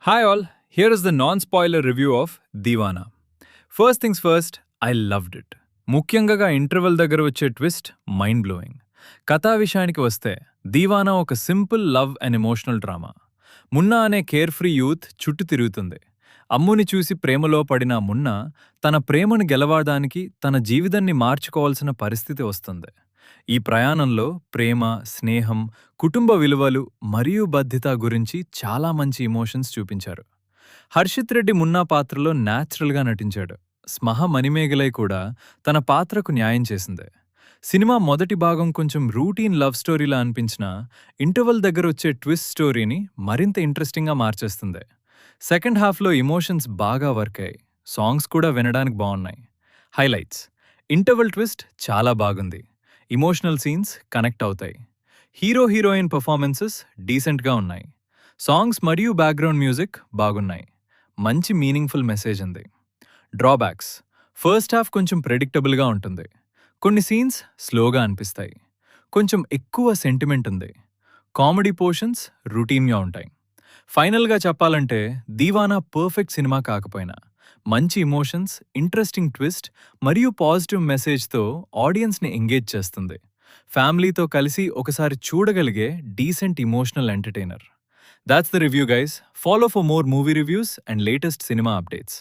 Hi all, here is the non-spoiler review of Deewana. First things first, I loved it. ముఖ్యంగా interval దగ్గర వచ్చే twist mind blowing. కథా విషయానికి వస్తే దీవానా ఒక simple love and emotional drama. Munna అనే కేర్ ఫ్రీ యూత్ చుట్టూ తిరుగుతుంది. అమ్ముని చూసి ప్రేమలో పడిన మున్నా తన ప్రేమను గెలవడానికి తన జీవితాన్ని మార్చుకోవాల్సిన పరిస్థితి వస్తుంది. ఈ ప్రయాణంలో ప్రేమ, స్నేహం, కుటుంబ విలువలు మరియు బాధ్యత గురించి చాలా మంచి ఎమోషన్స్ చూపించారు. హర్షిత్ రెడ్డి మున్నా పాత్రలో న్యాచురల్గా నటించాడు. స్మహ మణిమేగలై కూడా తన పాత్రకు న్యాయం చేసింది. సినిమా మొదటి భాగం కొంచెం రూటీన్ లవ్ స్టోరీలా అనిపించినా ఇంటర్వెల్ దగ్గర వచ్చే ట్విస్ట్ స్టోరీని మరింత ఇంట్రెస్టింగ్గా మార్చేస్తుంది. సెకండ్ హాఫ్లో ఎమోషన్స్ బాగా వర్క్ అయ్యాయి. సాంగ్స్ కూడా వినడానికి బాగున్నాయి. హైలైట్స్: ఇంటర్వెల్ ట్విస్ట్ చాలా బాగుంది. ఇమోషనల్ సీన్స్ కనెక్ట్ అవుతాయి. హీరో హీరోయిన్ పర్ఫార్మెన్సెస్ డీసెంట్గా ఉన్నాయి. సాంగ్స్ మరియు బ్యాక్గ్రౌండ్ మ్యూజిక్ బాగున్నాయి. మంచి మీనింగ్ఫుల్ మెసేజ్ ఉంది. డ్రాబ్యాక్స్: ఫస్ట్ హాఫ్ కొంచెం ప్రెడిక్టబుల్గా ఉంటుంది. కొన్ని సీన్స్ స్లోగా అనిపిస్తాయి. కొంచెం ఎక్కువ సెంటిమెంట్ ఉంది. కామెడీ పోర్షన్స్ రొటీన్గా ఉంటాయి. ఫైనల్గా చెప్పాలంటే దీవానా పర్ఫెక్ట్ సినిమా కాకపోయినా మంచి ఎమోషన్స్, ఇంట్రెస్టింగ్ ట్విస్ట్ మరియు పాజిటివ్ మెసేజ్తో ఆడియన్స్ని ఎంగేజ్ చేస్తుంది. ఫ్యామిలీతో కలిసి ఒకసారి చూడగలిగే decent emotional entertainer. That's the review guys. Follow for more movie reviews and latest cinema updates.